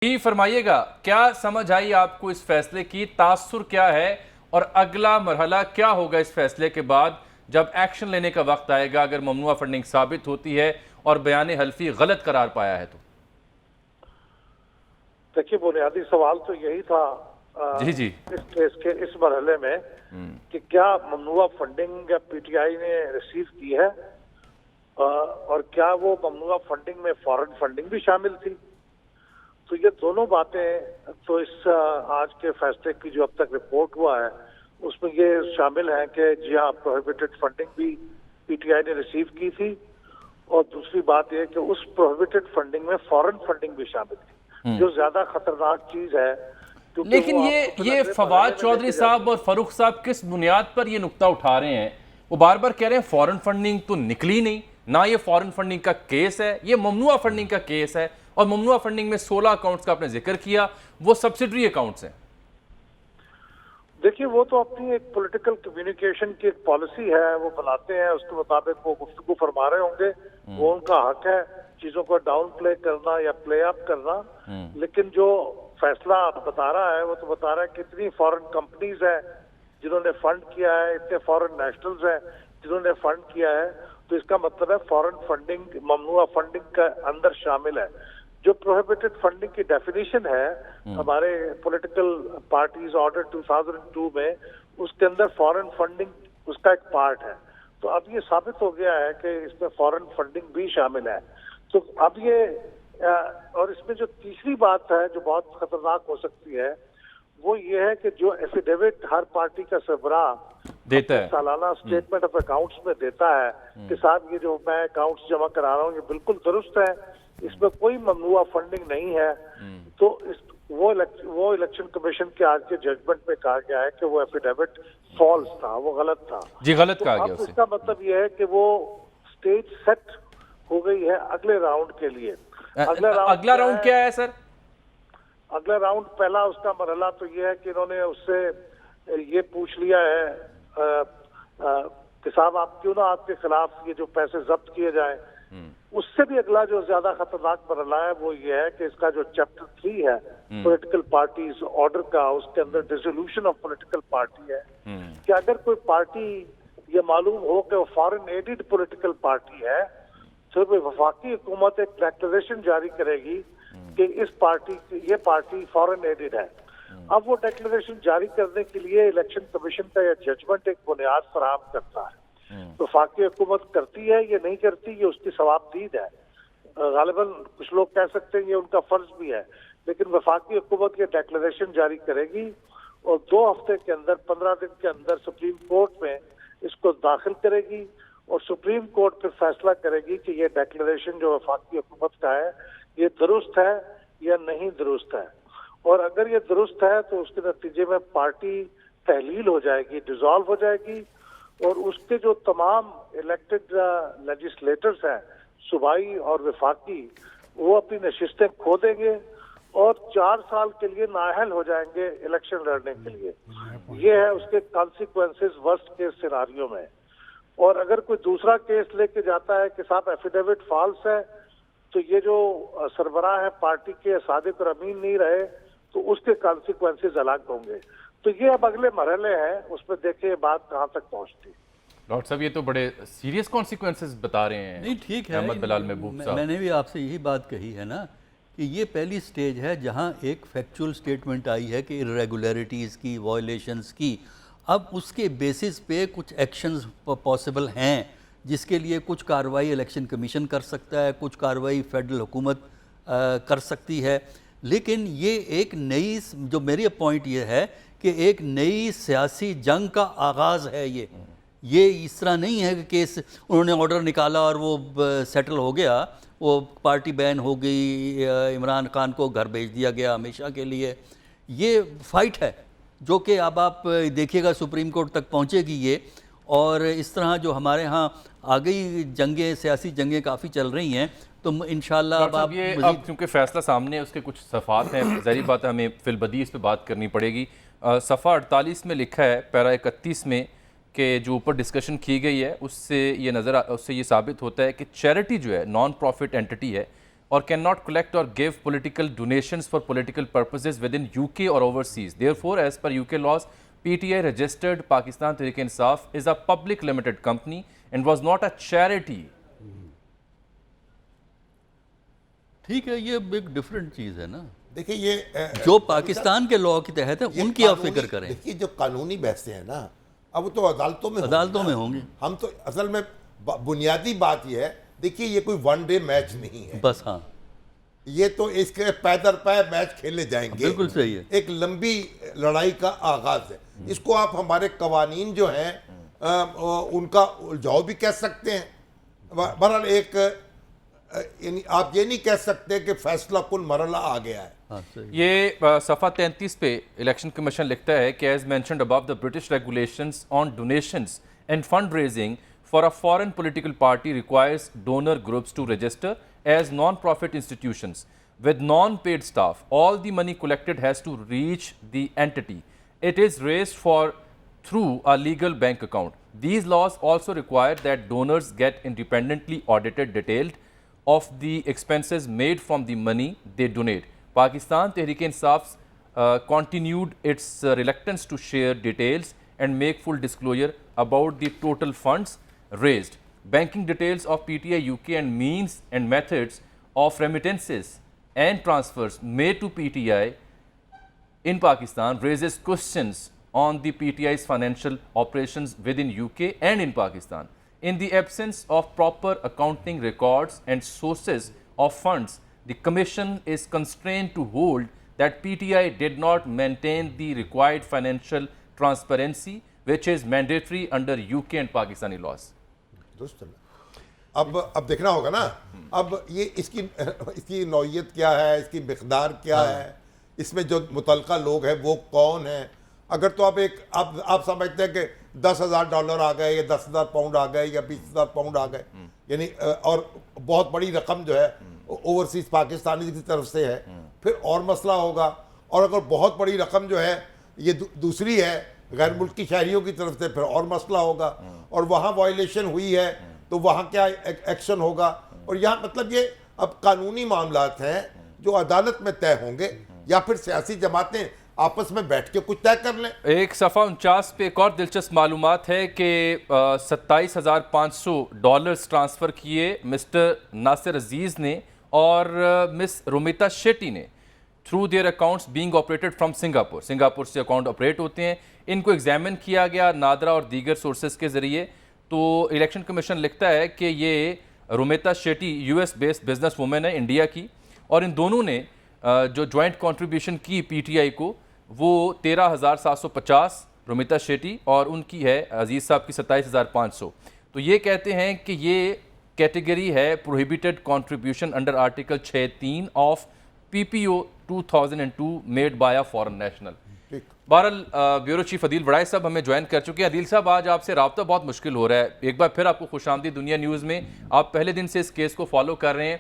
जी फरमाइएगा, क्या समझ आई आपको इस फैसले की, तासुर क्या है और अगला मरहला क्या होगा इस फैसले के बाद जब एक्शन लेने का वक्त आएगा अगर ममनुआ फंडिंग साबित होती है और बयान हल्फी गलत करार पाया है तो? देखिए, बुनियादी सवाल तो यही था जी जी। इस केस के इस मरहले में कि क्या ममनुआ फंडिंग पीटीआई ने रिसीव की है और क्या वो ममनुआ फंडिंग में फॉरेन फंडिंग भी शामिल थी। तो ये दोनों बातें तो इस आज के फैसले की जो अब तक रिपोर्ट हुआ है उसमें ये शामिल है कि जी हाँ, प्रोहिबिटेड फंडिंग भी पीटीआई ने रिसीव की थी और दूसरी बात यह कि उस प्रोहिबिटेड फंडिंग में फॉरेन फंडिंग भी शामिल थी, जो ज्यादा खतरनाक चीज है। लेकिन ये फवाद चौधरी साहब और फरूख साहब किस बुनियाद पर ये नुक्ता उठा रहे हैं? वो बार बार कह रहे हैं फॉरेन फंडिंग तो निकली नहीं, ना ये फॉरेन फंडिंग का केस है, ये ममनुआ फंडिंग का केस है। और ममनुआ फंडिंग में 16 अकाउंट्स का आपने जिक्र किया, वो सब्सिडरी अकाउंट्स हैं। देखिए, वो तो अपनी एक पॉलिटिकल कम्युनिकेशन की एक पॉलिसी है, वो बनाते हैं, उसके मुताबिक वो गुफ्तगू फरमा रहे होंगे। वो उनका हक है चीजों को डाउन प्ले करना या प्ले अप करना। लेकिन जो फैसला बता रहा है वो तो बता रहा है कि इतनी फॉरेन कंपनीज है जिन्होंने फंड किया है, इतने फॉरेन नेशनल्स हैं जिन्होंने फंड किया है। तो इसका मतलब है फॉरेन फंडिंग ममनुआ फंडिंग का अंदर शामिल है। जो प्रोहिबिटेड फंडिंग की डेफिनेशन है हमारे पॉलिटिकल पार्टीज ऑर्डर 2002 में, उसके अंदर फॉरेन फंडिंग उसका एक पार्ट है। तो अब ये साबित हो गया है कि इसमें फॉरेन फंडिंग भी शामिल है। तो अब ये और इसमें जो तीसरी बात है जो बहुत खतरनाक हो सकती है वो ये है कि जो एफिडेविट हर पार्टी का सरबराह देता है सालाना स्टेटमेंट ऑफ अकाउंट्स में देता है कि साहब ये जो मैं अकाउंट्स जमा करा रहा हूँ ये बिल्कुल दुरुस्त है, इसमें कोई ममनुआ फंडिंग नहीं है। तो वो इलेक्शन कमीशन के आज के जजमेंट में कहा गया है कि वो एफिडेविट फॉल्स था, वो गलत था। जी, गलत तो कहा गया उसे। इसका मतलब ये है कि वो स्टेज सेट हो गई है अगले राउंड के लिए। अगला राउंड क्या है सर? अगला राउंड पहला उसका मरहला तो ये है कि इन्होंने उससे ये पूछ लिया है कि साहब आप क्यों ना आपके खिलाफ ये जो पैसे जब्त किए जाएं। उससे भी अगला जो ज्यादा खतरनाक मरहला है वो ये है कि इसका जो चैप्टर 3 है पॉलिटिकल पार्टीज ऑर्डर का, उसके अंदर डिसोल्यूशन ऑफ पॉलिटिकल पार्टी है कि अगर कोई पार्टी ये मालूम हो कि वो फॉरेन एडेड पॉलिटिकल पार्टी है तो वफाकी हुकूमत एक डिक्लेरेशन जारी करेगी कि ये पार्टी फॉरेन एडेड है। अब वो डिक्लेरेशन जारी करने के लिए इलेक्शन कमीशन का यह जजमेंट एक बुनियाद फराहम करता है। वफाकी हुकूमत करती है ये नहीं करती, ये उसकी सवाबदीद है। गालिबन कुछ लोग कह सकते हैं ये उनका फर्ज भी है, लेकिन वफाकी हुकूमत ये डिक्लेरेशन जारी करेगी और 2 हफ्ते के अंदर 15 दिन के अंदर सुप्रीम कोर्ट में इसको दाखिल करेगी और सुप्रीम कोर्ट फिर फैसला करेगी कि ये डिक्लेरेशन जो वफाकी हुकूमत का है ये दुरुस्त है या नहीं दुरुस्त है। और अगर ये दुरुस्त है तो उसके नतीजे में पार्टी तहलील हो जाएगी, डिसॉल्व हो जाएगी और उसके जो तमाम इलेक्टेड लेजिस्लेटर्स हैं सूबाई और वफाकी, वो अपनी नशिस्तें खो देंगे और 4 साल के लिए नाअहल हो जाएंगे इलेक्शन लड़ने के लिए। ये है उसके कॉन्सिक्वेंसेस वर्स्ट केस सिनारियो में। और अगर कोई दूसरा केस लेके जाता है कि साहब एफिडेविट फॉल्स है तो ये जो सरबराह है पार्टी के सादिक और अमीन नहीं रहे तो उसके कॉन्सिक्वेंसेस अलग होंगे। तो ये अब अगले मरहले हैं, उसमें देखिए बात कहाँ तक पहुँचती। डॉक्टर साहब, ये तो बड़े सीरियस कॉन्सिक्वेंसेस बता रहे हैं। नहीं, ठीक है, अहमद बिलाल महबूब साहब, मैंने भी आपसे यही बात कही है ना कि ये पहली स्टेज है जहाँ एक फैक्चुअल स्टेटमेंट आई है कि इरेगुलरिटीज़ की, वायलेशंस की। अब उसके बेसिस पे कुछ एक्शंस पॉसिबल हैं जिसके लिए कुछ कार्रवाई इलेक्शन कमीशन कर सकता है, कुछ कार्रवाई फेडरल हुकूमत कर सकती है। लेकिन ये एक नई, जो मेरी पॉइंट ये है कि एक नई सियासी जंग का आगाज़ है। ये इस तरह नहीं है कि केस उन्होंने ऑर्डर निकाला और वो सेटल हो गया, वो पार्टी बैन हो गई, इमरान खान को घर भेज दिया गया हमेशा के लिए। ये फाइट है जो कि अब आप देखिएगा सुप्रीम कोर्ट तक पहुंचेगी ये। और इस तरह जो हमारे यहाँ आगे जंगें, सियासी जंगें काफ़ी चल रही हैं, तो इंशाल्लाह अब ये अब क्योंकि फैसला सामने है उसके कुछ सफ़ात हैं, ज़ाहिर बात है हमें फिलबदी इस पर बात करनी पड़ेगी। सफ़ा 48 में लिखा है, पैरा 31 में, कि जो ऊपर डिस्कशन की गई है उससे ये साबित होता है कि चैरिटी जो है, नॉन प्रॉफिट एंटिटी है, or cannot collect or give political donations for political purposes within UK or overseas. Therefore, as per UK laws, PTI registered Pakistan Tehreek-e-Insaf is a public limited company and was not a charity. ٹھیک ہے، یہ ایک different چیز ہے نا. دیکھیں یہ جو پاکستان کے لاء کے تحت ہے ان کی آپ فکر کریں. دیکھیے جو قانونی بحثیں ہیں نا اب وہ تو عدالتوں میں ہوں گی. ہم تو اصل میں بنیادی بات یہ ہے، دیکھیے یہ کوئی ون ڈے میچ نہیں ہے بس. ہاں یہ تو اس کے پے در پے میچ کھیلے جائیں گے. بالکل صحیح ہے. ایک لمبی لڑائی کا آغاز ہے. اس کو آپ ہمارے قوانین جو ہیں ان کا الجھاؤ بھی کہہ سکتے ہیں. بہرحال ایک یعنی آپ یہ نہیں کہہ سکتے کہ فیصلہ کن مرحلہ آ گیا ہے. یہ صفحہ 33 پہ الیکشن کمیشن لکھتا ہے کہ as mentioned above the British regulations on donations and fundraising for a foreign political party requires donor groups to register as non-profit institutions with non-paid staff. All the money collected has to reach the entity. It is raised through a legal bank account. These laws also require that donors get independently audited detailed of the expenses made from the money they donate. Pakistan Tehreek-e-Insaf continued its reluctance to share details and make full disclosure about the total funds raised. Banking details of PTI UK and means and methods of remittances and transfers made to PTI in Pakistan raises questions on the PTI's financial operations within UK and in Pakistan. In the absence of proper accounting records and sources of funds, the Commission is constrained to hold that PTI did not maintain the required financial transparency, which is mandatory under UK and Pakistani laws. درست ہے. اب دیکھنا ہوگا نا اب یہ اس کی نوعیت کیا ہے، اس کی مقدار کیا ہے، اس میں جو متعلقہ لوگ ہیں وہ کون ہیں. اگر تو آپ سمجھتے ہیں کہ $10,000 آ گئے یا 10,000 پاؤنڈ آ گئے یا 20,000 پاؤنڈ آ گئے، یعنی اور بہت بڑی رقم جو ہے اوورسیز پاکستانی کی طرف سے ہے، پھر اور مسئلہ ہوگا. اور اگر بہت بڑی رقم جو ہے یہ دوسری ہے غیر ملکی شہریوں کی طرف سے، پھر اور مسئلہ ہوگا. اور وہاں وائلیشن ہوئی ہے تو وہاں کیا ایکشن ہوگا. اور یہاں مطلب یہ اب قانونی معاملات ہیں جو عدالت میں طے ہوں گے یا پھر سیاسی جماعتیں آپس میں بیٹھ کے کچھ طے کر لیں. ایک صفحہ 49 پہ ایک اور دلچسپ معلومات ہے کہ $27,500 ٹرانسفر کیے مسٹر ناصر عزیز نے اور مس رومیتا شیٹی نے through their accounts being operated from Singapore سے اکاؤنٹ آپریٹ ہوتے ہیں. ان کو ایگزامن کیا گیا نادرا اور دیگر سورسز کے ذریعے. تو الیکشن کمیشن لکھتا ہے کہ یہ Romita Shetty US based business woman ہے انڈیا کی، اور ان دونوں نے جو جوائنٹ کنٹریبیوشن کی PTI کو وہ 13,750 رومیتا شیٹی اور ان کی ہے عزیز صاحب کی 27,500. تو یہ کہتے ہیں کہ یہ کیٹیگری ہے prohibited contribution under article 6(3) of PPO 2002 made by a foreign national. بہرحال بیورو چیف عدیل وڑائے صاحب ہمیں جوائن کر چکے ہیں. عدیل صاحب آج آپ سے رابطہ بہت مشکل ہو رہا ہے. ایک بار پھر آپ کو خوش آمدید دنیا نیوز میں. آپ پہلے دن سے اس کیس کو فالو کر رہے ہیں.